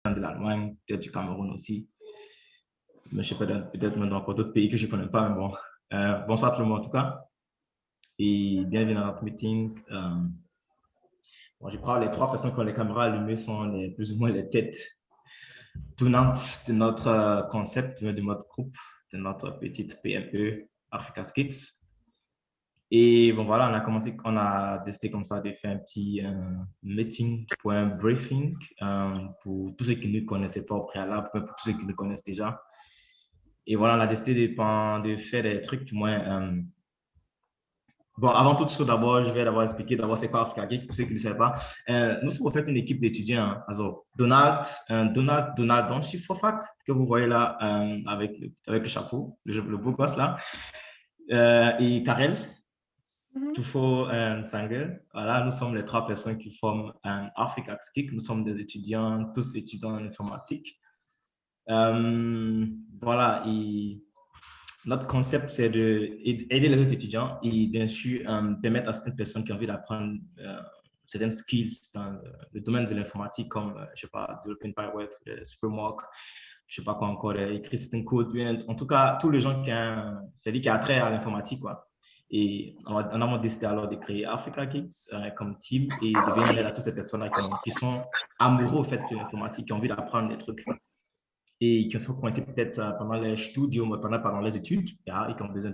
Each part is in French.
de l'Allemagne, peut-être du Cameroun aussi. Mais je sais pas, peut-être même dans d'autres pays que je ne connais pas. Mais bon, bonsoir tout le monde en tout cas. Et bienvenue dans notre meeting. Bon, je crois que les trois personnes qui ont les caméras allumées sont plus ou moins les têtes tournantes de notre concept, de notre groupe, de notre petite PME Africa Skits. Et bon, voilà, on a décidé comme ça de faire un petit meeting pour un briefing pour tous ceux qui ne connaissaient pas au préalable, pour tous ceux qui nous connaissent déjà. Et voilà, on a décidé de faire des trucs, du moins. Bon, avant toute chose, d'abord, je vais d'abord expliquer d'abord c'est quoi Africa Geek, pour ceux qui ne savent pas. Nous sommes en fait une équipe d'étudiants. Hein. Alors, Donald Donchi Fofak, que vous voyez là avec le chapeau, le beau gosse là, et Karel Tufo Sanger. Voilà, nous sommes les trois personnes qui forment Africa Geek. Nous sommes des étudiants, tous étudiants en informatique. Voilà, et notre concept, c'est d'aider les autres étudiants et bien sûr permettre à certaines personnes qui ont envie d'apprendre certaines skills dans le domaine de l'informatique, comme, je ne sais pas, Developing Web, Framework, je ne sais pas quoi encore, écrire certains codes, en tout cas, tous les gens qui a trait à l'informatique, quoi. Et on a décidé alors de créer Africa Geeks comme team et de venir en aide à toutes ces personnes-là qui sont amoureux au fait de l'informatique, qui ont envie d'apprendre des trucs et qui sont coincés peut-être pendant les studios, pendant les études, et qui ont besoin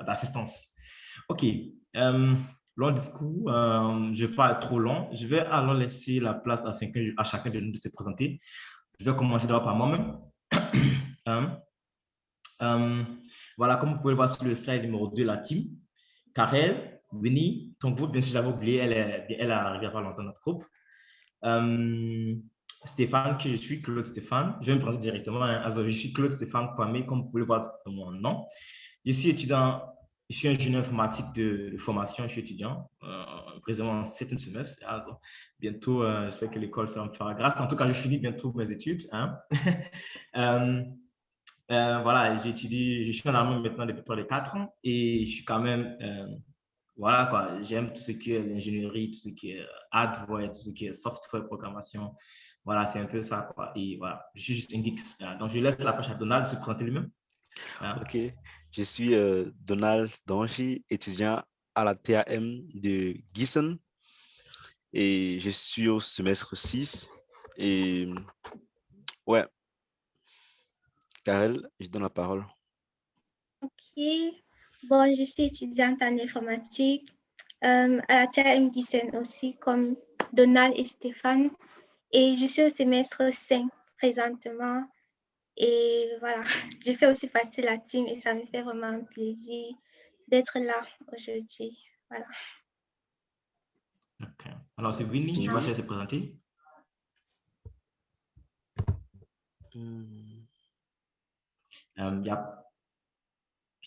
d'assistance. OK. Long discours, je ne vais pas être trop long. Je vais alors laisser la place à chacun de nous de se présenter. Je vais commencer d'abord par moi-même. Voilà, comme vous pouvez le voir sur le slide numéro 2, la team. Karel, Winnie, ton groupe, bien sûr, j'avais oublié, elle est arrivée il n'y a pas longtemps dans notre groupe. Stéphane, que je suis Claude Stéphane. Je vais me présenter directement. Hein. Alors, je suis Claude Stéphane Kwame, comme vous pouvez le voir dans mon nom. Je suis étudiant, je suis ingénieur informatique de formation, je suis étudiant, présentement en 7e semestre. Alors, bientôt, j'espère que l'école ça va me faire grâce. En tout cas, je finis bientôt mes études. Hein. Voilà, je suis en Allemagne maintenant depuis près de 4 ans et je suis quand même voilà quoi, j'aime tout ce qui est l'ingénierie, tout ce qui est hardware, tout ce qui est software, programmation. Voilà, c'est un peu ça quoi. Et voilà, je suis juste un geek. Donc, je laisse la place à Donald de se présenter lui-même. Ok, je suis Donald Donchi, étudiant à la TAM de Gießen et je suis au semestre 6. Et ouais, Karel, je donne la parole. Ok, bon, je suis étudiante en informatique à la TAM Gießen aussi, comme Donald et Stéphane. Et je suis au semestre 5 présentement. Et voilà, je fais aussi partie de la team et ça me fait vraiment un plaisir d'être là aujourd'hui. Voilà. Okay. Alors, c'est Winnie, je vais te laisser présenter. Il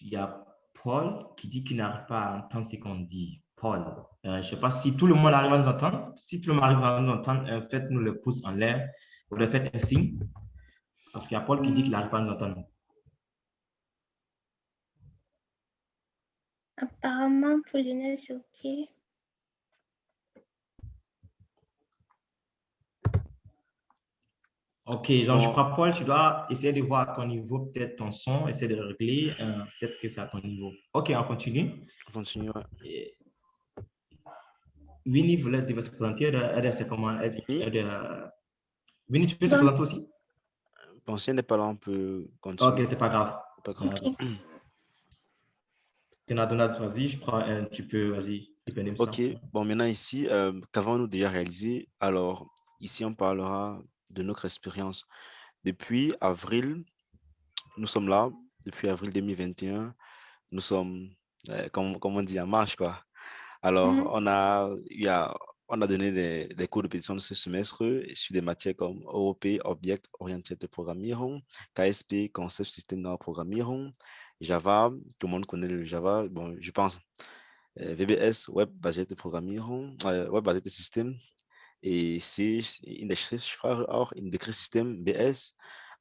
y a Paul qui dit qu'il n'arrive pas à entendre ce qu'on dit. Paul, je ne sais pas si tout le monde arrive à nous entendre. Si tout le monde arrive à nous entendre, faites-nous le pouce en l'air ou le faites un signe. Parce qu'il y a Paul qui dit qu'il n'arrive pas à nous entendre. Apparemment, pour Lionel, c'est OK. OK, donc je crois, Paul, tu dois essayer de voir à ton niveau peut-être ton son, essayer de le régler. Peut-être que c'est à ton niveau. OK, on continue. On continue, ouais. Winnie devait se présenter. Elle, c'est comment? Winnie, tu peux te Donc, présenter aussi? Bon, si elle n'est pas là, on peut continuer. OK, c'est pas grave. Pas grave. OK. Donald, vas-y, je prends tu peux, vas-y, dépendez de ça. Ok, bon, maintenant ici, qu'avons-nous déjà réalisé? Alors, ici, on parlera de notre expérience. Depuis avril, nous sommes là, depuis avril 2021, nous sommes, comme on dit, en marche, quoi. Alors, on a donné des cours de pétition de ce semestre sur des matières comme OOP, Object Oriented Programmierung, KSP, Concept System der Programmierung, Java, tout le monde connaît le Java, bon, je pense, WBS, Web-basierte Programmierung, Web-basierte System, et C, in der Schriftsprache auch, in Begriffssystem BS,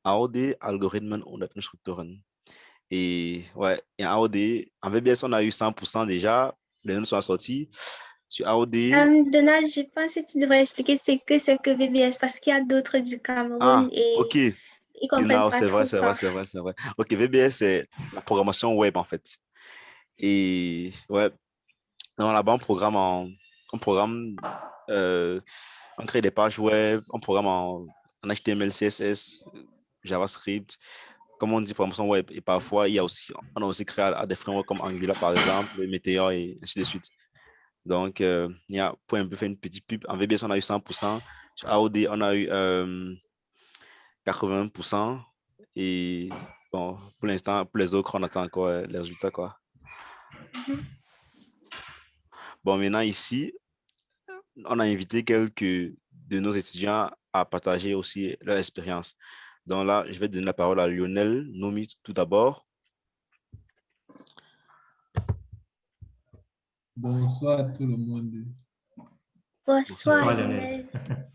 AOD, Algorithmen und Datenstrukturen. Et ouais, et en AOD, en VBS, on a eu 100% déjà, les notes sont sorties. Sur AOD. Donald, je pense que tu devrais expliquer c'est que VBS parce qu'il y a d'autres du Cameroun et OK. ils comprennent Non, pas trop c'est quoi. vrai. OK, VBS, c'est la programmation web, en fait. Et ouais, donc là-bas, euh, on crée des pages web, on programme en HTML, CSS, JavaScript, comme on dit, programmation web. Et parfois, on a aussi créé à des frameworks comme Angular, par exemple, Meteor et ainsi de suite. Donc, pour un peu faire une petite pub, en VBS, on a eu 100%. Sur AOD, on a eu 80%. Et bon, pour l'instant, pour les autres, on attend encore les résultats, quoi. Mhm. Bon, maintenant, ici, on a invité quelques de nos étudiants à partager aussi leur expérience. Donc là, je vais donner la parole à Lionel Nomi tout d'abord. Bonsoir à tout le monde. Bonsoir, Bonsoir, Lionel. Lionel.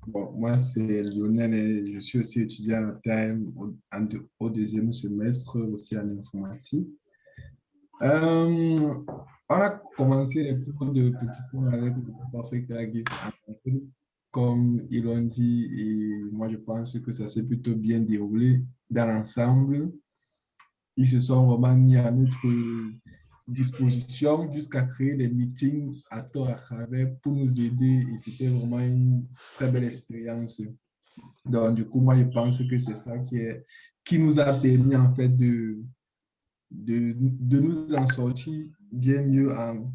Bon, moi, c'est Lionel et je suis aussi étudiant à TAM au deuxième semestre, aussi en informatique. On a commencé les cours de petits cours avec le groupe Africa Guise, comme ils l'ont dit, et moi, je pense que ça s'est plutôt bien déroulé dans l'ensemble. Ils se sont vraiment mis à notre disposition jusqu'à créer des meetings à tort à travers pour nous aider et c'était vraiment une très belle expérience. Donc, du coup, moi, je pense que c'est ça qui nous a permis en fait de nous en sortir bien mieux en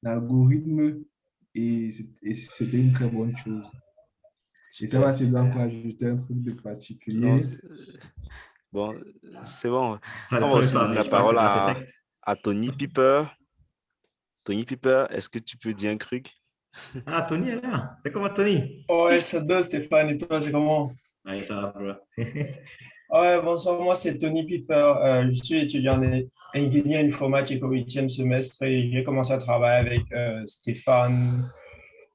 algorithme et c'était une très bonne chose. Et ça va, c'est donc ajouter un truc de particulier. Bon, c'est bon. Ça, On le va aussi professeur donner avait, la je pense, parole c'était l'architecte. à Tony Piper. Tony Piper, est-ce que tu peux dire un truc? Ah, Tony est là. C'est comment, Tony? Ouais, ça doit, Stéphane, et toi, c'est comment? Ouais, ça va, bro. Ouais, bonsoir, moi c'est Tony Piper. Je suis étudiant en ingénieur informatique au 8e semestre et j'ai commencé à travailler avec Stéphane,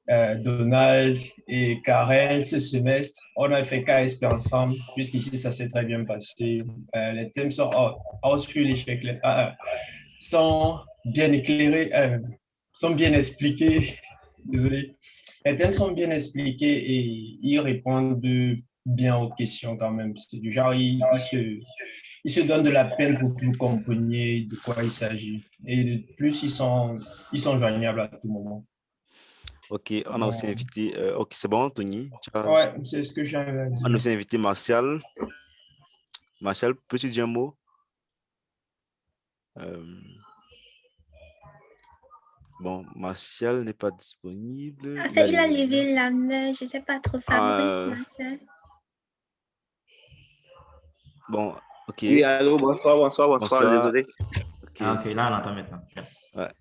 Donald et Karel ce semestre. On a fait KSP ensemble, puisqu'ici ça s'est très bien passé. Les thèmes sont ausführlich sont bien éclairés, sont bien expliqués. Désolé. Les thèmes sont bien expliqués et ils répondent bien aux questions quand même. C'est du genre, ils se donnent de la peine pour que vous compreniez de quoi il s'agit. Et de plus, ils sont joignables à tout moment. OK, on a aussi Bon. invité... OK, c'est bon, Tony? Ouais, c'est ce que j'avais à dire. On a aussi invité Martial. Martial, peux-tu dire un mot? Bon, Martial n'est pas disponible. En fait, il a levé la main, je ne sais pas trop, Fabrice, Ah, Marcel. bon, OK. Oui, allô, bonsoir, Bonsoir. désolé. OK. Ah, ok, là, on entend maintenant. Ouais.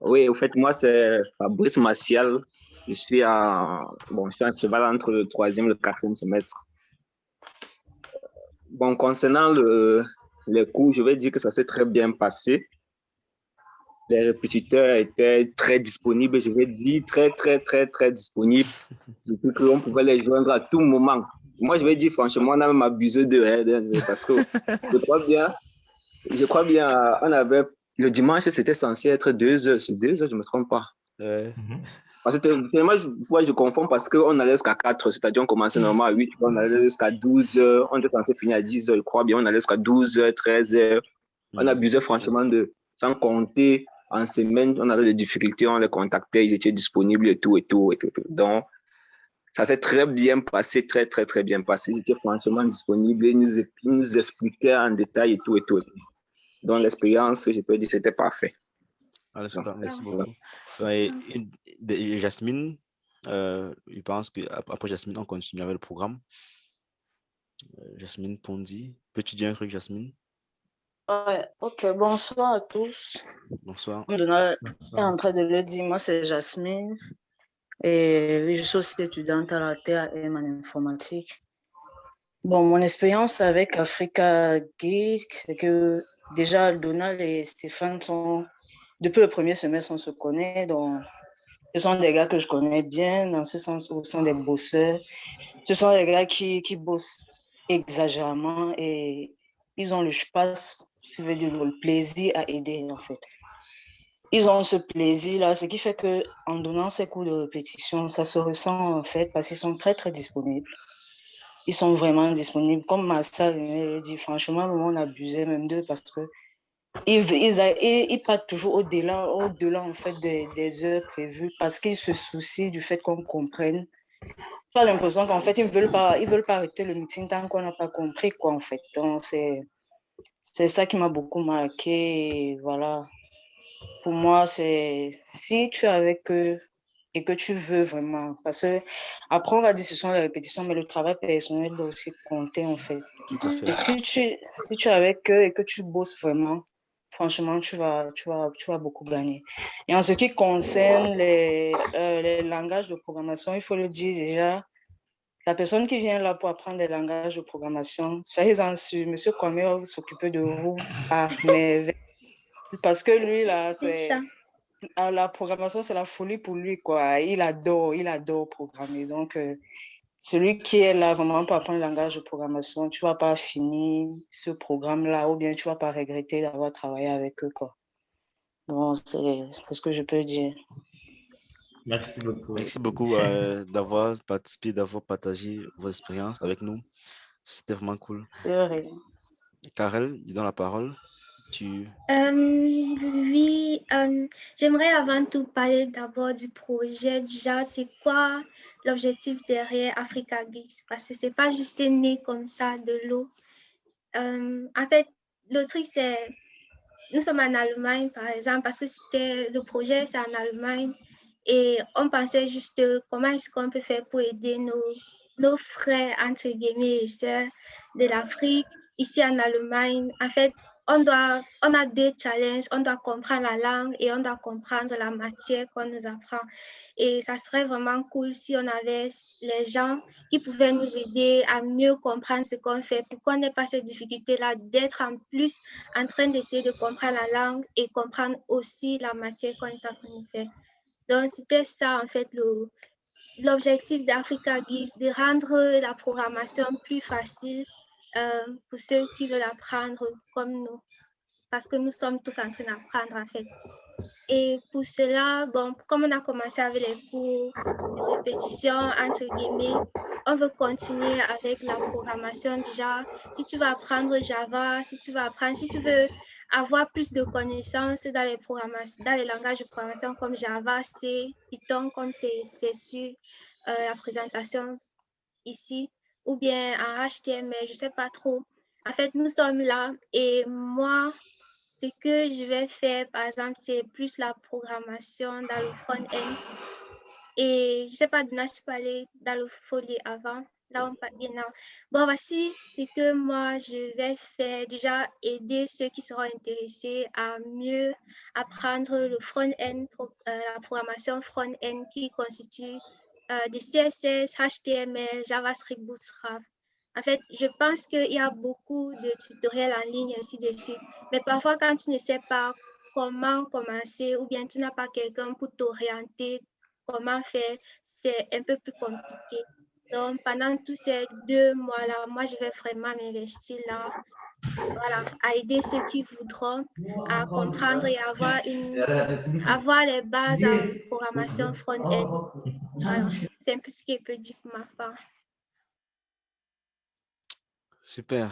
Oui, au fait, moi, c'est Fabrice Martial. Je suis à cheval entre le 3e et le 4e semestre. Bon, concernant les cours, je vais dire que ça s'est très bien passé. Les répétiteurs étaient très disponibles, je vais dire très disponibles. Depuis qu'on pouvait les joindre à tout moment. Moi, je vais dire, franchement, on a même abusé de parce que je crois bien, on avait, le dimanche, c'était censé être 2 heures. C'est 2 heures, je ne me trompe pas. Ouais. Parce que tellement, je confonds parce qu'on allait jusqu'à 4, c'est-à-dire on commençait normalement à 8, on allait jusqu'à 12 heures, on était censé finir à 10 heures, je crois bien, on allait jusqu'à 12 heures, 13 heures. On abusait franchement sans compter, en semaine, on avait des difficultés, on les contactait, ils étaient disponibles et tout. Donc, ça s'est très bien passé, très bien passé. Ils étaient franchement disponibles, ils nous expliquaient en détail et tout. Donc, l'expérience, je peux dire, c'était parfait. Ah, super, merci beaucoup. Et Jasmine, je pense qu'après Jasmine, on continue avec le programme. Jasmine Pondy. Peux-tu dire un truc, Jasmine? Ouais, ok, bonsoir à tous. Bonsoir. Comme Donald est en train de le dire, moi c'est Jasmine et je suis aussi étudiante à la TAM en informatique. Bon, mon expérience avec Africa Geek, c'est que déjà Donald et Stéphane depuis le premier semestre, on se connaît, donc ce sont des gars que je connais bien, dans ce sens où ce sont des bosseurs. Ce sont des gars qui bossent exagérément et ils ont le plaisir à aider, en fait. ils ont ce plaisir-là, ce qui fait que en donnant ces cours de répétition, ça se ressent en fait parce qu'ils sont très, très disponibles. Ils sont vraiment disponibles. Comme ma sœur dit, franchement, on abusait même d'eux parce que ils partent toujours au-delà en fait des heures prévues parce qu'ils se soucient du fait qu'on comprenne. Tu as l'impression qu'en fait, ils veulent pas arrêter le meeting tant qu'on n'a pas compris, quoi, en fait. Donc, c'est ça qui m'a beaucoup marqué. Et voilà. Pour moi, c'est si tu es avec eux et que tu veux vraiment, parce que après, on va dire que ce sont les répétitions, mais le travail personnel doit aussi compter, en fait. Tout à fait. Et si tu es avec eux et que tu bosses vraiment, franchement, tu vas beaucoup gagner. Et en ce qui concerne les langages de programmation, il faut le dire déjà, la personne qui vient là pour apprendre des langages de programmation, soyez-en sûrs, Monsieur Kwame va vous s'occuper de vous à merveille. Parce que lui, là, la programmation, c'est la folie pour lui, quoi. Il adore programmer. Donc, celui qui est là vraiment pour apprendre le langage de programmation, tu ne vas pas finir ce programme-là ou bien tu ne vas pas regretter d'avoir travaillé avec eux, quoi. Donc, c'est ce que je peux dire. Merci beaucoup. Merci beaucoup d'avoir participé, d'avoir partagé vos expériences avec nous. C'était vraiment cool. Karel, dis donc la parole. Oui, j'aimerais avant tout parler d'abord du projet, déjà, c'est quoi l'objectif derrière Africa Geeks, parce que c'est pas juste né comme ça de l'eau. En fait, le truc, c'est, nous sommes en Allemagne, par exemple, parce que le projet, c'est en Allemagne, et on pensait juste comment est-ce qu'on peut faire pour aider nos frères, entre guillemets, et sœurs de l'Afrique, ici en Allemagne. En fait, on a deux challenges. On doit comprendre la langue et on doit comprendre la matière qu'on nous apprend. Et ça serait vraiment cool si on avait les gens qui pouvaient nous aider à mieux comprendre ce qu'on fait pour qu'on n'ait pas cette difficulté-là d'être en plus en train d'essayer de comprendre la langue et comprendre aussi la matière qu'on est en train de faire. Donc, c'était ça, en fait, l'objectif d'Africa Geeks, de rendre la programmation plus facile pour ceux qui veulent apprendre comme nous, parce que nous sommes tous en train d'apprendre, en fait. Et pour cela, bon, comme on a commencé avec les cours de répétition, entre guillemets, on veut continuer avec la programmation déjà. Si tu veux apprendre Java, si tu veux avoir plus de connaissances dans les langages de programmation comme Java, C, Python, comme c'est sur la présentation ici, ou bien en HTML, je ne sais pas trop. En fait, nous sommes là et moi, ce que je vais faire, par exemple, c'est plus la programmation dans le front-end. Et je ne sais pas, Dina, je peux aller dans le folie avant. Là, on parle bien. Bon, voici ce que moi, je vais faire. Déjà, aider ceux qui seront intéressés à mieux apprendre le front-end, la programmation front-end qui constitue des CSS, HTML, JavaScript, Bootstrap. En fait, je pense qu'il y a beaucoup de tutoriels en ligne, ainsi de suite. Mais parfois, quand tu ne sais pas comment commencer ou bien tu n'as pas quelqu'un pour t'orienter, comment faire, c'est un peu plus compliqué. Donc, pendant tous ces 2 mois-là, moi, je vais vraiment m'investir là, voilà, à aider ceux qui voudront à comprendre et avoir les bases en programmation front-end. Voilà, c'est un peu ce que je peux dire pour ma part. Super.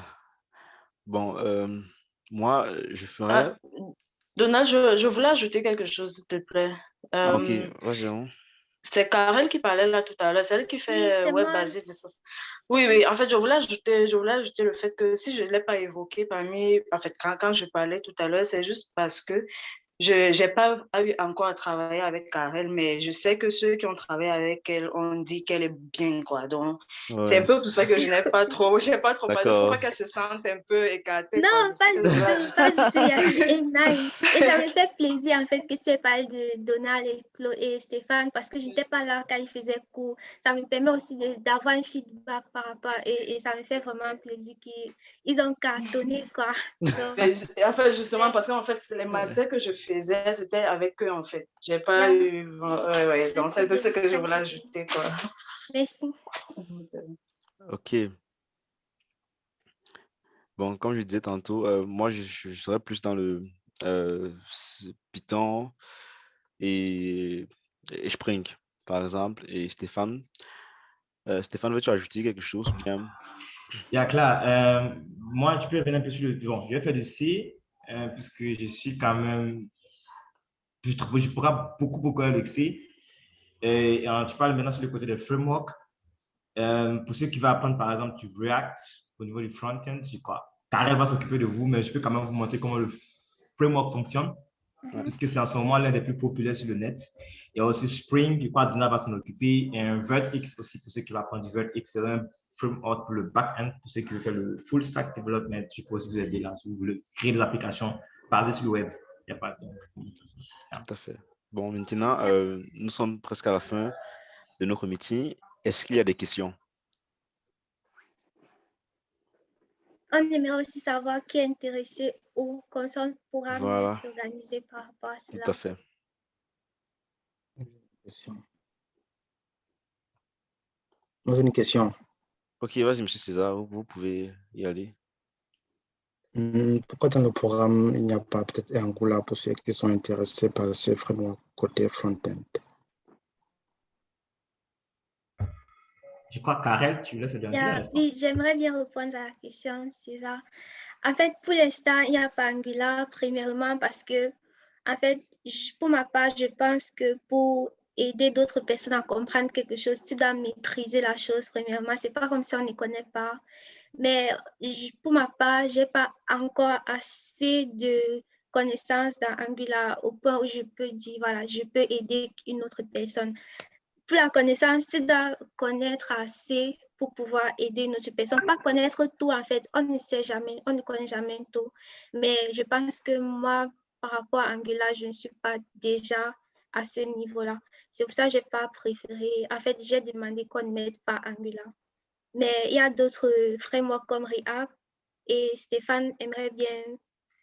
Bon, moi, je ferais... Donald, je voulais ajouter quelque chose, s'il te plaît. Ok, vas-y. C'est Karel qui parlait là tout à l'heure, c'est elle qui fait web basé. Oui, en fait, je voulais ajouter le fait que si je ne l'ai pas évoqué en fait, quand je parlais tout à l'heure, c'est juste parce que je n'ai pas eu encore à travailler avec Karel, mais je sais que ceux qui ont travaillé avec elle ont dit qu'elle est bien, quoi. Donc, c'est un peu pour ça que je n'ai pas trop parlé. Il ne faut pas qu'elle se sente un peu écartée. Non, pas du tout. Et nice. Et ça me fait plaisir, en fait, que tu aies parlé de Donald et Stéphane, parce que je n'étais pas là quand ils faisaient cours. Ça me permet aussi d'avoir un feedback par rapport, et ça me fait vraiment plaisir qu'ils ont cartonné, quoi. Donc, en fait, justement, parce qu'en fait, les matières que je faisais, c'était avec eux, en fait. J'ai pas eu... Ouais. Donc, c'est un peu ce que je voulais ajouter, quoi. Merci. Ok. Bon, comme je disais tantôt, moi, je serais plus dans Python et Spring, par exemple. Et Stéphane, veux-tu ajouter quelque chose ou bien? Yeah, clair. Moi, tu peux revenir un peu sur le... Bon, je vais faire du C, puisque je suis quand même... Je programme beaucoup avec C. Et tu parles maintenant sur le côté des frameworks. Pour ceux qui vont apprendre, par exemple, du React au niveau du front-end, je crois. Karel va s'occuper de vous, mais je peux quand même vous montrer comment le framework fonctionne, puisque c'est en ce moment l'un des plus populaires sur le net. Il y a aussi Spring, je crois que Donna va s'en occuper, et un Vertex aussi, pour ceux qui vont apprendre du Vertex. C'est un framework pour le back-end, pour ceux qui veulent faire le full stack development. Je peux aussi vous aider là, si vous voulez créer des applications basées sur le web. Il n'y a pas de... Tout à fait. Bon, maintenant, nous sommes presque à la fin de notre meeting. Est-ce qu'il y a des questions? On aimerait aussi savoir qui est intéressé ou comme ça on pourra mieux Voilà, s'organiser par rapport à tout cela. à fait. Moi, j'ai une question. Ok, vas-y, Monsieur César, vous pouvez y aller. Pourquoi dans le programme, il n'y a pas peut-être Angular pour ceux qui sont intéressés par ce framework côté front-end? Je crois, Karel, tu voulais faire de l'Angular, n'est-ce pas? Oui, j'aimerais bien répondre à la question, César. En fait, pour l'instant, il n'y a pas Angular, premièrement parce que, en fait, pour ma part, je pense que pour aider d'autres personnes à comprendre quelque chose, tu dois maîtriser la chose, premièrement. Ce n'est pas comme si on ne connaît pas. Mais pour ma part, je n'ai pas encore assez de connaissances dans Angular au point où je peux dire, voilà, je peux aider une autre personne. Pour la connaissance, tu dois connaître assez pour pouvoir aider une autre personne. Pas connaître tout, en fait. On ne sait jamais, on ne connaît jamais tout. Mais je pense que moi, par rapport à Angular, je ne suis pas déjà à ce niveau-là. C'est pour ça que je n'ai pas préféré. En fait, j'ai demandé qu'on ne mette pas Angular. Mais il y a d'autres frameworks comme React et Stéphane aimerait bien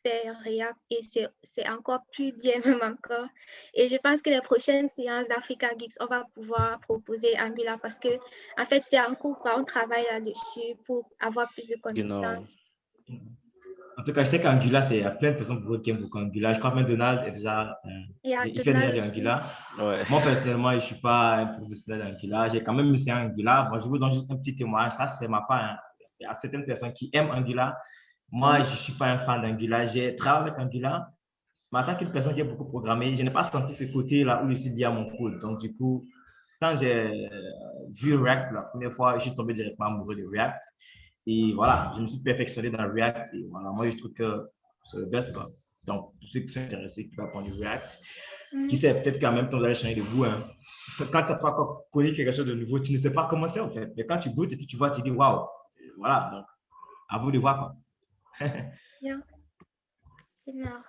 faire React et c'est encore plus bien même encore. Et je pense que les prochaines séances d'Africa Geeks, on va pouvoir proposer Angular parce que en fait, c'est en cours, quoi. On travaille là-dessus pour avoir plus de Genau. connaissances. En tout cas, je sais qu'Angular, il y a plein de personnes qui aiment beaucoup Angular. Je crois que même Donald est déjà, il fait déjà de Angular. Ouais. Moi, personnellement, je ne suis pas un professionnel d'Angular. J'ai quand même essayé Angular. Bon, je vous donne juste un petit témoignage. Ça, c'est ma part. Hein. Il y a certaines personnes qui aiment Angular. Moi, je ne suis pas un fan d'Angular. J'ai travaillé avec Angular. Mais en tant qu'une personne qui a beaucoup programmé, je n'ai pas senti ce côté-là où je suis lié à mon code. Donc, du coup, quand j'ai vu React la première fois, je suis tombé directement amoureux de React. Et voilà, je me suis perfectionné dans React. Et voilà, moi, je trouve que c'est le best. Quoi. Donc, tous ceux qui sont intéressés, qui vont apprendre du React, qui sait, peut-être qu'en même temps, vous allez changer de goût. Hein. Quand tu n'as pas encore connu quelque chose de nouveau, tu ne sais pas comment c'est en fait. Mais quand tu goûtes et puis tu vois, tu dis waouh. Voilà, donc à vous de voir. Quoi. Yeah. Genau.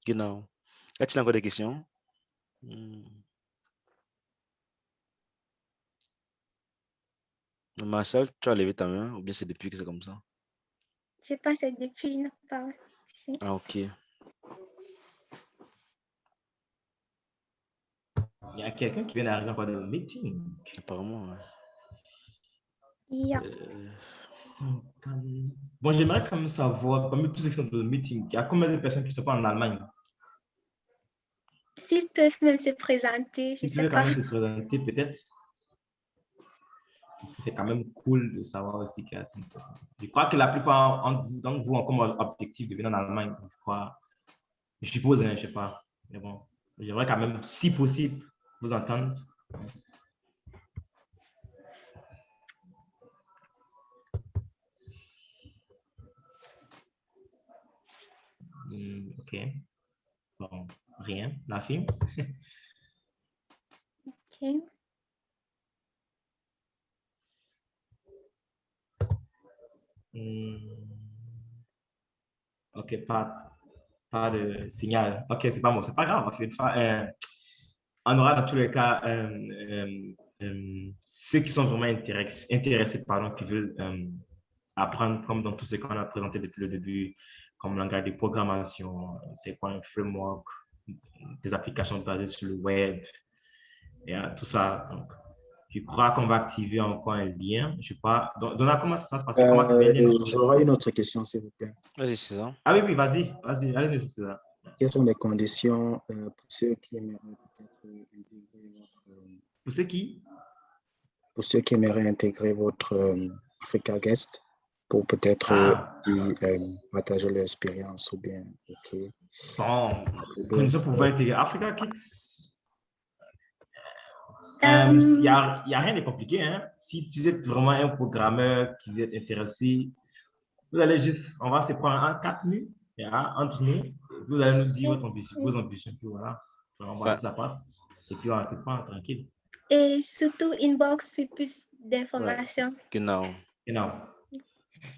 Genau. As-tu encore des questions? Marcel, tu as levé ta main ou bien c'est depuis que c'est comme ça? Je sais pas, c'est depuis une part. Ah, ok. Il y a quelqu'un qui vient d'arriver encore dans le meeting. Apparemment, ouais. Yeah. Bon, j'aimerais quand même savoir, parmi tous ceux qui sont dans le meeting, il y a combien de personnes qui ne sont pas en Allemagne? S'ils peuvent même se présenter, je S'ils sais peuvent quand pas. même se présenter, peut-être. Parce que c'est quand même cool de savoir aussi qu'il y a cette personne. Je crois que la plupart d'entre vous ont comme objectif de venir en Allemagne. Je crois. Je suppose, hein, je ne sais pas. Mais bon, j'aimerais quand même, si possible, vous entendre. Ok. Bon, rien. La film. Ok. Ok, pas de signal. Ok, c'est pas bon, c'est pas grave. On aura dans tous les cas ceux qui sont vraiment intéressés pardon, qui veulent apprendre comme dans tout ce qu'on a présenté depuis le début, comme langage de programmation, c'est quoi un framework, des applications basées sur le web, et tout ça. Donc, Je crois qu'on va activer encore un lien. Je sais pas. Donna, comment ça se passe? Comment activer un lien? J'aurais une autre question, s'il vous plaît. Vas-y, c'est ça. Ah oui, oui, vas-y, allez, c'est ça. Quelles sont les conditions pour ceux qui aimeraient peut-être intégrer Pour ceux qui? Pour ceux qui aimeraient intégrer votre Africa Guest pour peut-être partager leur expérience ou bien, ok. Bon, conditions pour pouvoir intégrer Africa Kids. Il n'y a rien de compliqué. Hein? Si tu êtes vraiment un programmeur qui est intéressé, vous allez juste, on va se prendre en 4 minutes entre nous. Vous allez nous dire vos ambitions. Puis voilà, on va voir si ça passe. Et puis on va se prendre tranquille. Et surtout, inbox fait plus d'informations. Genau.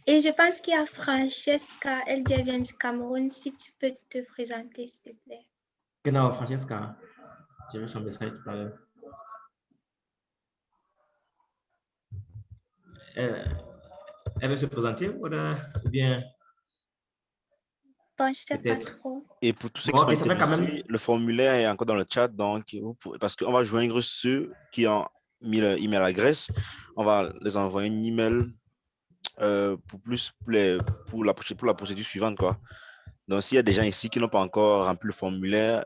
Et je pense qu'il y a Francesca, elle vient du Cameroun. Si tu peux te présenter, s'il te plaît. Genau, Francesca. J'ai vu son message tout à l'heure. Elle veut se présenter ou bien? Bon, je ne sais pas trop. Et pour tous ceux qui sont intéressés, le formulaire est encore dans le chat, donc parce qu'on va joindre ceux qui ont mis le email adresse, on va les envoyer un email pour la procédure suivante, quoi. Donc s'il y a des gens ici qui n'ont pas encore rempli le formulaire,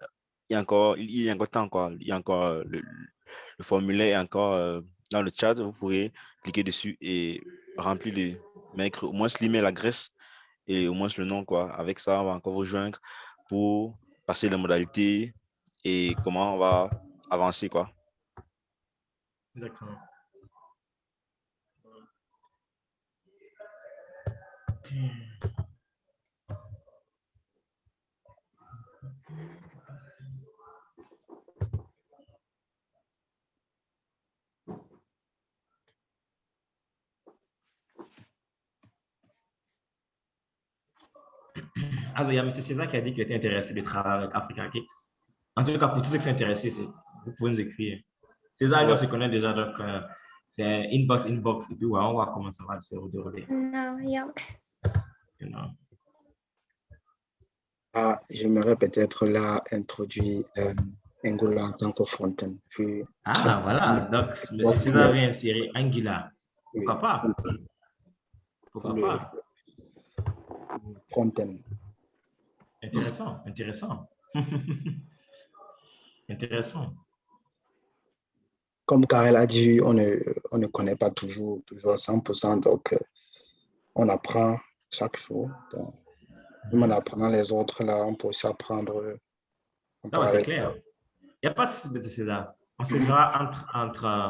il y a encore temps, quoi. Il y a encore le formulaire est encore dans le chat, vous pouvez cliquer dessus et remplir mettre au moins l'email adresse et au moins le nom, quoi. Avec ça, on va encore vous joindre pour passer les modalités et comment on va avancer, quoi. D'accord. Alors, il y a M. César qui a dit qu'il était intéressé de travailler avec Africa Kicks. En tout cas, pour tous ceux qui sont intéressés, vous pouvez nous écrire. César, on se connaît déjà, donc c'est inbox, et puis ouais, on va voir comment ça va se dérouler. Non, yeah. J'aimerais peut-être là introduire Angular en tant que front-end. Voilà, donc M. César vient insérer Angular. Pourquoi pas? Pourquoi pas? Front-end. Intéressant. Intéressant. Comme Karel a dit, on ne connaît pas toujours à 100%, donc on apprend chaque jour. Donc, même en apprenant les autres, là, on peut aussi apprendre. Non, c'est clair. Il n'y a pas de souci, César. On se verra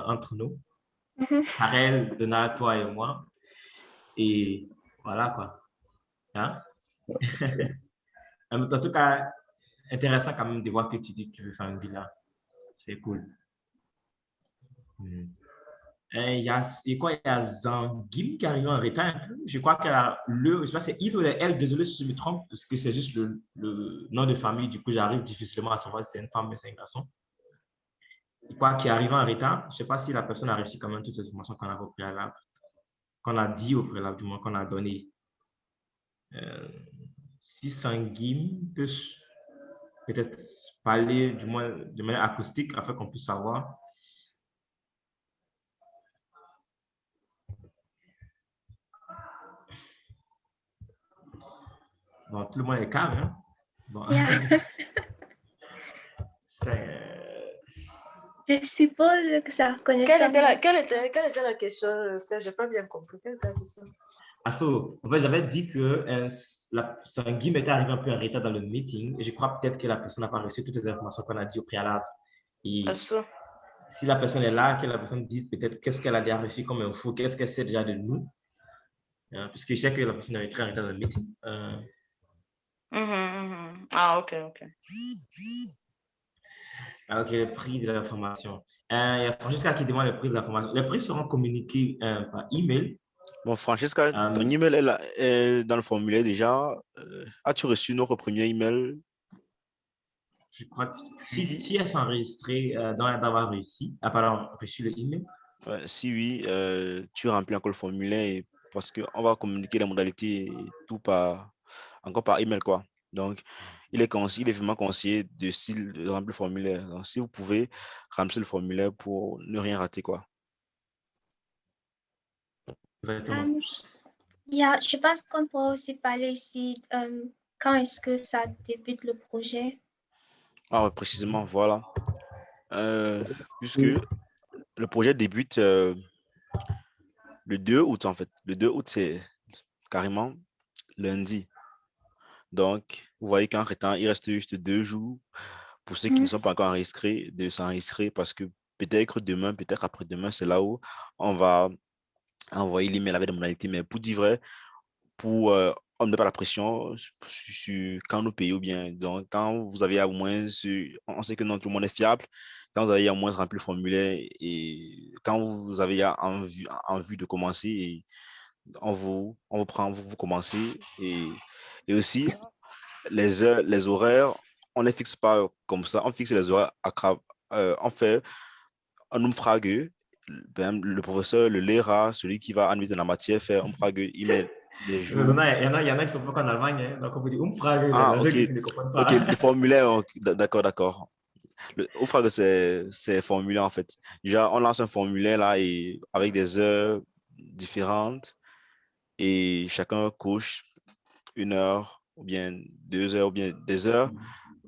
entre nous. Karel, Donald, toi et moi. Et voilà, quoi. Hein? En tout cas, intéressant quand même de voir que tu dis que tu veux faire un bilan. C'est cool. Il y a Zangim qui arrive en retard un peu. Je crois qu'elle a je sais pas, c'est Yves ou elle, désolé si je me trompe, parce que c'est juste le nom de famille. Du coup, j'arrive difficilement à savoir si c'est une femme ou c'est un garçon. Je crois qu'il arrive en retard. Je ne sais pas si la personne a reçu quand même toutes les informations qu'on a au préalable, qu'on a dit au préalable, du moins qu'on a donné. Si Zangim peut peut-être parler du moins de manière acoustique afin qu'on puisse savoir. Bon, tout le monde est calme, hein? Bon. Yeah. Je suppose que ça reconnaît. Quelle était la question? Je n'ai pas bien compris. Quelle était la question? En fait, j'avais dit que Zangim était arrivé un peu en retard dans le meeting et je crois peut-être que la personne n'a pas reçu toutes les informations qu'on a dit au préalable. Et si la personne est là, que la personne dit peut-être qu'est-ce qu'elle a déjà reçu comme info, qu'est-ce qu'elle sait déjà de nous, puisque je sais que la personne est très en retard dans le meeting. Ah, ok. Ok, le prix de la formation. Il y a Francesca qui demande le prix de la formation. Les prix seront communiqués par email. Bon, Francesca, ton email est dans le formulaire déjà. As-tu reçu notre premier email? Je crois que si elles sont enregistrées, d'avoir reçu le email. Si oui, tu remplis encore le formulaire parce qu'on va communiquer les modalités et tout encore par email, quoi. Donc, il est vraiment conseillé de remplir le formulaire. Donc, si vous pouvez remplir le formulaire pour ne rien rater, quoi. directement. Je pense qu'on pourra aussi parler ici quand est-ce que ça débute le projet. Ah, ouais, précisément, voilà. Puisque Oui. le projet débute le 2 août, en fait. Le 2 août, c'est carrément lundi. Donc, vous voyez qu'en temps, il reste juste 2 jours pour ceux qui ne sont pas encore enregistrés, de s'enregistrer parce que peut-être demain, peut-être après-demain, c'est là où on va envoyer l'email avec des modalités. Mais pour dire vrai, pour on ne met pas la pression sur quand nous payons bien. Donc, quand vous avez au moins, on sait que non, tout le monde est fiable, quand vous avez au moins rempli le formulaire et quand vous avez en vue de commencer, et on vous prend, vous commencez et aussi les heures, les horaires, on ne les fixe pas comme ça, on fixe les horaires on fait un umfrage, ben, le professeur le lira, celui qui va admettre dans la matière, fait un umfrage, il met des Il y en jours. a, il y en a qui sont pas en Allemagne, hein. Donc on vous dit, Ah, les gens ok. qui ne comprennent Ok, pas. le formulaire, ok, d'accord, d'accord. Le umfrage, c'est formulaire en fait. Déjà, on lance un formulaire là et avec des heures différentes et chacun coche 1 heure ou bien 2 heures ou bien des heures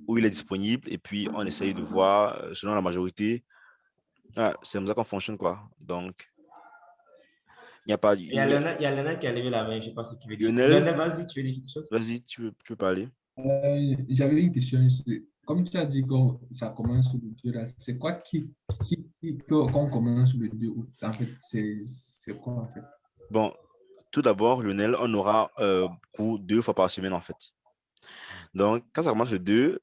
où il est disponible et puis on essaye de voir selon la majorité. Ah, c'est comme ça qu'on fonctionne quoi. Donc, il n'y a pas. Il y a Lionel qui a levé la main, je ne sais pas ce qu'il veut dire. Lionel, Lionel, vas-y, tu veux dire quelque chose? vas-y, tu veux parler. J'avais une question. Comme tu as dit que ça commence le 2 là, c'est quoi qu'on commence le 2 août? En fait, c'est quoi en fait? Bon, tout d'abord, Lionel, on aura cours 2 fois par semaine en fait. Donc, quand ça commence le 2,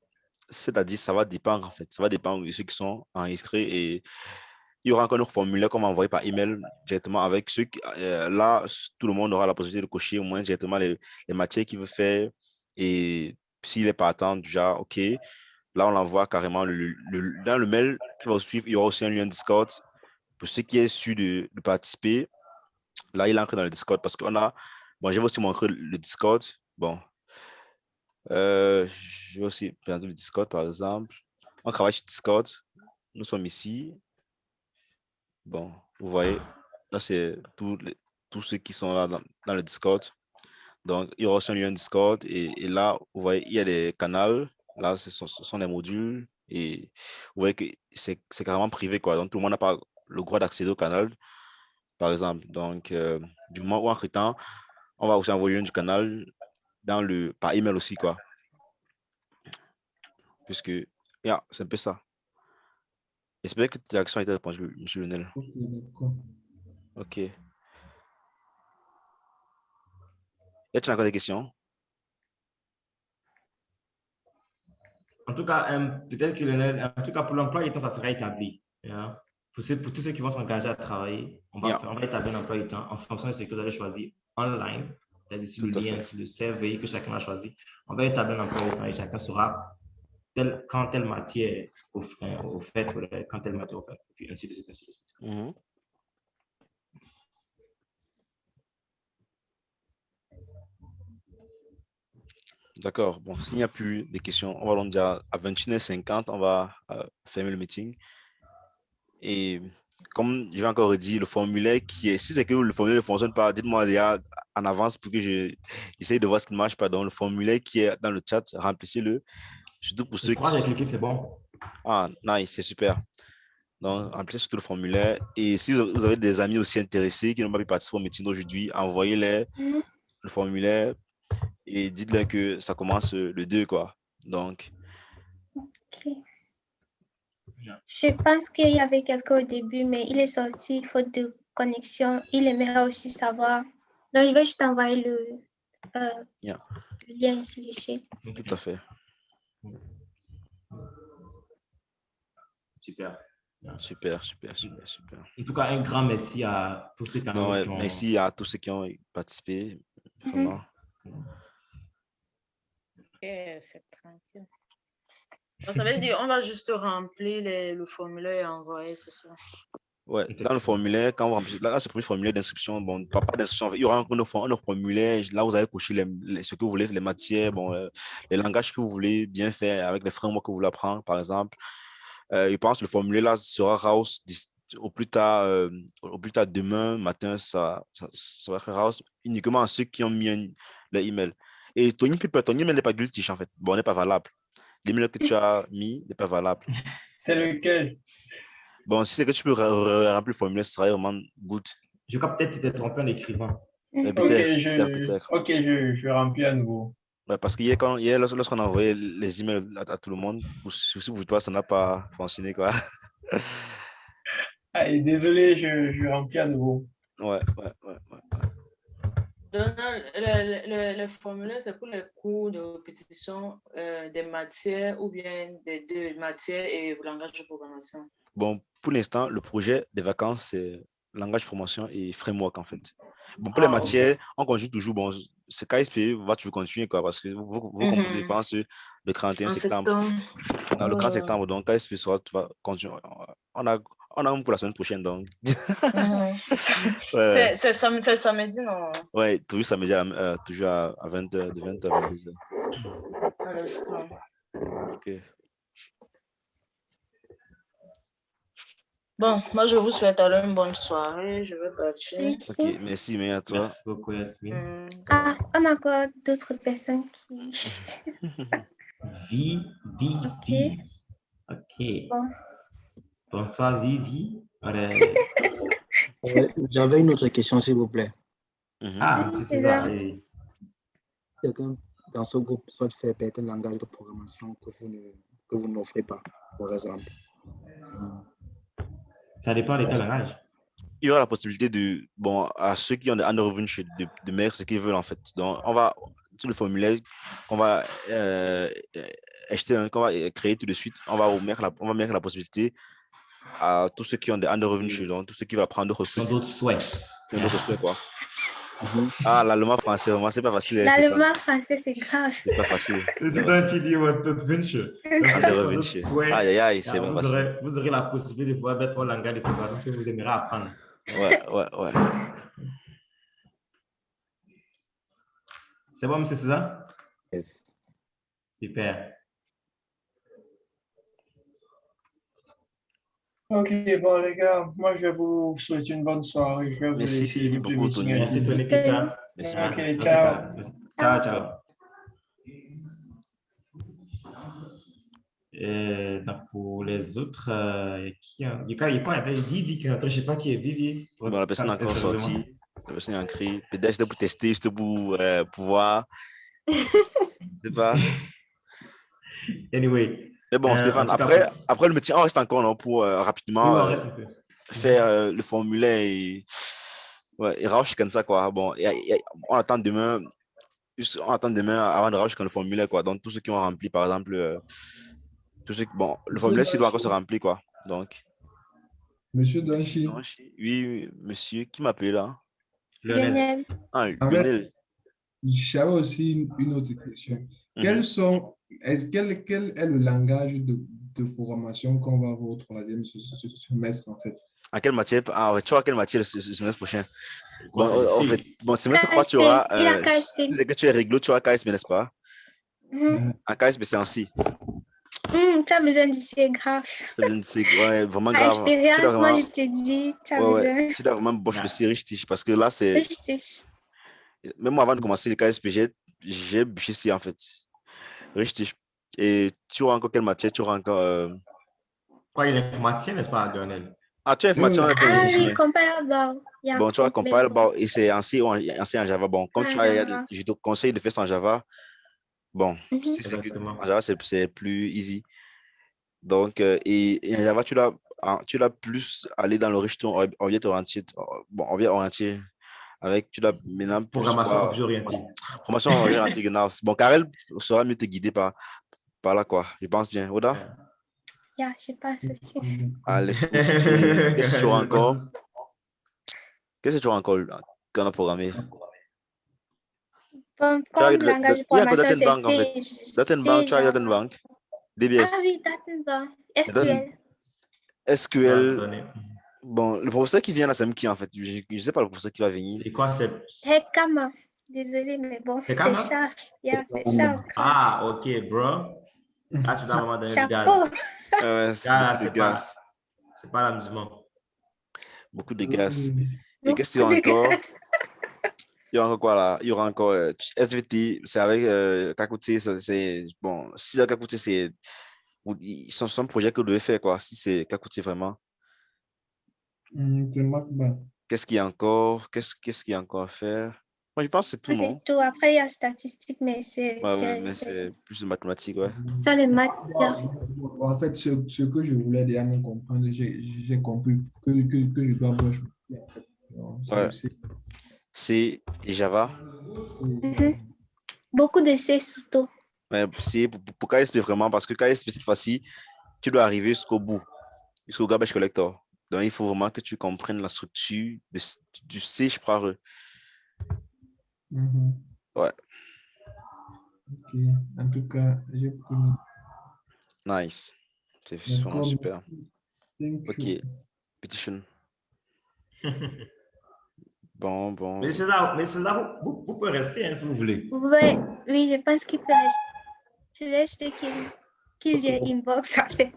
c'est-à-dire ça va dépendre en fait. Ça va dépendre de ceux qui sont enregistrés et il y aura encore un formulaire qu'on va envoyer par email directement avec ceux qui, là, tout le monde aura la possibilité de cocher au moins directement les matières qu'il veut faire et s'il est partant, déjà, OK, là, on l'envoie carrément dans le mail qui va suivre. Il y aura aussi un lien Discord pour ceux qui est sûr de participer. Là, il entre dans le Discord parce qu'on a, bon, je vais aussi montrer le Discord. Bon, je vais aussi présenter le Discord, par exemple. On travaille sur Discord. Nous sommes ici. Bon, vous voyez, là, c'est tous ceux qui sont là dans le Discord. Donc, il y aura aussi un lien Discord. Et là, vous voyez, il y a des canaux. Là, ce sont des modules. Et vous voyez que c'est carrément privé, quoi. Donc, tout le monde n'a pas le droit d'accéder au canal, par exemple. Donc, du moment où, entre-temps, on va aussi envoyer le lien du canal par email aussi, quoi. Puisque, yeah, c'est un peu ça. J'espère que ta question a été répondue, M. Lionel. Ok, d'accord. OK. Y a-t-il encore des questions? En tout cas, peut-être que Lionel, en tout cas, pour l'emploi du temps, ça sera établi. Hein. Pour tous ceux qui vont s'engager à travailler, on va établir un emploi du temps en fonction de ce que vous avez choisi online, c'est-à-dire sur le Tout à lien, fait. sur le CV que chacun a choisi. On va établir un emploi du temps et chacun saura quand telle matière est offerte, quand telle matière est offerte, et puis ainsi de suite, ainsi de suite. Mhm. D'accord. Bon, s'il n'y a plus de questions, on va donc dire à 21h50, on va fermer le meeting. Et comme je vais encore redire, le formulaire si c'est que le formulaire ne fonctionne pas, dites-moi déjà en avance pour que j'essaye de voir ce qui ne marche pas. Donc, le formulaire qui est dans le chat, remplissez-le. Surtout pour ceux Moi, j'ai qui... cliqué, c'est bon. Ah, nice, c'est super. Donc, remplissez surtout le formulaire. Et si vous avez des amis aussi intéressés qui n'ont pas pu participer au meeting d'aujourd'hui, envoyez-les le formulaire et dites-leur que ça commence le 2, quoi. Donc, Ok. Je pense qu'il y avait quelqu'un au début, mais il est sorti, faute de connexion. Il aimerait aussi savoir. Donc, je vais juste envoyer le lien ici dessus. tout à fait. Super. Super, super, super, super. En tout cas, un grand merci à tous ceux qui ont... Merci à tous ceux qui ont participé. Vraiment. C'est tranquille. Donc, ça veut dire on va juste remplir le formulaire et envoyer, c'est ça? Ouais, dans le formulaire, quand vous remplissez, là, c'est le premier formulaire d'inscription. Bon, pas d'inscription, il y aura un autre formulaire. Là, vous allez cocher ce que vous voulez, les matières, bon, les langages que vous voulez bien faire avec les frameworks que vous voulez apprendre, par exemple. Je pense que le formulaire là sera house au plus tard demain matin, ça va être rare, uniquement à ceux qui ont mis leur email. Et ton email n'est pas gültig en fait. Bon, n'est pas valable. L'email que tu as mis n'est pas valable. C'est lequel? Bon, si c'est que tu peux remplir le formulaire, ce sera vraiment good. Je crois peut-être que tu t'es trompé en écrivant. Peut-être. Ok, je remplis à nouveau. Ouais, parce qu'hier, lorsqu'on a envoyé les emails à tout le monde, aussi pour toi, ça n'a pas fonctionné, quoi. Allez, désolé, je remplis à nouveau. Ouais. Donald, le formulaire, c'est pour les cours de répétition des matières ou bien des deux matières et langage de programmation? Bon, pour l'instant, le projet des vacances, c'est langage de promotion et framework, en fait. Bon, pour les matières, on continue toujours. Bon, c'est KSP, va toujours continuer, quoi, parce que vous composez, je pense, le 31 septembre. Le 30 septembre, donc KSP va continuer. On a un pour la semaine prochaine, donc. Ouais. C'est samedi, non? Ouais, toujours samedi, toujours à 20h, de 20h à 22h. À l'instant. Ok. Bon, moi, je vous souhaite alors une bonne soirée. Je vais partir. Merci. Ok, merci, mais à toi. Merci beaucoup, Yasmine. On a encore d'autres personnes qui... Vivi. Ok. Bon. Bonsoir, Vivi. J'avais une autre question, s'il vous plaît. Ah, c'est César. Quelqu'un dans ce groupe souhaite faire peut-être un langage de programmation que vous n'offrez pas, par exemple. Ça dépend de quel langage. Il y aura la possibilité à ceux qui ont un revenu de mettre ce qu'ils veulent, en fait. Donc, on va, sur le formulaire qu'on va qu'on va créer tout de suite, on va mettre la possibilité à tous ceux qui ont un revenu chez eux, tous ceux qui veulent apprendre d'autres trucs. D'autres souhaits. D'autres souhaits, quoi. Ah, l'allemand français, vraiment, c'est pas facile. L'allemand français, c'est grave. C'est pas facile. C'est quand tu dis votre venture. Aïe, c'est pas facile. Vous aurez la possibilité de pouvoir mettre un langage de programmation que vous aimerez apprendre. Ouais. C'est bon, monsieur César? Yes. Super. Ok, bon les gars, moi je vais vous souhaiter une bonne soirée. Je vais vous laisser beaucoup, Tony. Merci, Tony. Ok, ciao. Ciao. Donc pour les autres, il y avait Vivi qui est rentré, je ne sais pas qui est Vivi. Bon, la personne est encore sortie. La personne est inscrite. Peut-être c'était pour tester, c'était pour pouvoir. Je sais pas. Anyway. Mais bon, Stéphane, après le métier, on reste encore pour rapidement faire le formulaire et rauche comme ça, quoi. Bon, on attend demain avant de rauche comme le formulaire, quoi. Donc, tous ceux qui ont rempli, par exemple, le formulaire, s'il doit encore se remplir, quoi. Donc. Monsieur Donchi. Oui, monsieur, qui m'appelle là? Lionel. Ah, Lionel. J'avais aussi une autre question. Quel est le langage de programmation qu'on va avoir au troisième semestre, en fait? À quelle matière? Tu auras quelle matière le semestre prochain? En fait, semestre, je crois que tu auras. C'est que tu es réglo, tu auras KSP, n'est-ce pas? En KSP, c'est en C. Tu as besoin de C, grave. Tu as besoin de C, ouais, vraiment grave. Expérience, moi, je te dis, tu as besoin. Tu dois vraiment boche le C richtig, parce que là, c'est. Même moi, avant de commencer le KSP, j'ai bûché C, en fait. Richtig. Et tu auras encore quelle matière? Tu auras encore. Quoi, il y a l'informaticien, n'est-ce pas, Lionel? Ah, tu as information. Oui, Compilable. Bon, tu as Compilable et c'est en C ou en Java. Bon, comme tu as, je te conseille de faire ça en Java. Bon, en Java, c'est plus easy. Donc, et en Java, tu dois plus aller dans l'orientation orientée. Bon, objet orienté. Avec, tu dois maintenant. Programmation objet orientée. Programmation objet orientée, genau. Bon, Karel saura mieux te guider par là, quoi. Je pense bien. Oda? Je pense aussi. Allez, qu'est-ce que tu auras encore? Qu'est-ce que tu auras encore qu'on a programmé? Comme langage de programmation, c'est Datenbank, tu as Datenbank. DBS. Ah oui, Datenbank. SQL. SQL. Bon, le professeur qui vient là, c'est qui en fait? Je ne sais pas le professeur qui va venir. C'est quoi? C'est Kama. Désolé, mais bon, c'est Charles. C'est Charles. Ah, ok, bro. Ah, tu dois vraiment donner du gaz. C'est pas l'amusement. Beaucoup de gaz. Oui. Et qu'est-ce qu'il y a Beaucoup de encore? gaz. Il y aura encore quoi là? Il y aura encore SVT, c'est avec Kakouté, c'est bon, si c'est Kakouté, c'est son projet que vous devez faire quoi, si c'est Kakouté vraiment. C'est Macba. Qu'est-ce qu'il y a encore? Qu'est-ce qu'il y a encore à faire? Moi, je pense que c'est tout, non? C'est tout. Après, il y a statistique, mais Ouais, mais c'est plus de mathématiques, ouais. ça, les maths. En fait, ce que je voulais déjà me comprendre, j'ai compris que je dois voir. En fait. Donc, Ouais. C et Java. Mhm. Beaucoup de C surtout. Mais c'est pour KSP vraiment, parce que KSP, cette fois-ci, tu dois arriver jusqu'au bout, jusqu'au garbage collector. Donc, il faut vraiment que tu comprennes la structure du C, je crois. Ouais. Ok. En tout cas, j'ai pris. Nice. C'est vraiment super. Thank Ok. you. Petition. Bon. Mais César, vous pouvez rester hein, si vous voulez. Ouais, oui, je pense qu'il peut rester. Je laisse qu'il vient inbox en fait.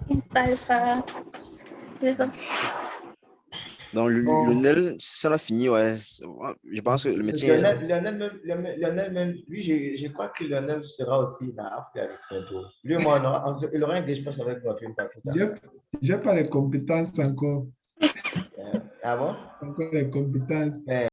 Il ne parle pas. Donc, Lionel, si on a fini, ouais. Je pense que le métier. Lionel même, lui, je crois que Lionel sera aussi là après avec bientôt. Lui, moi, il aura un engagement avec moi. J'ai pas les compétences encore. Ah bon? Encore les compétences.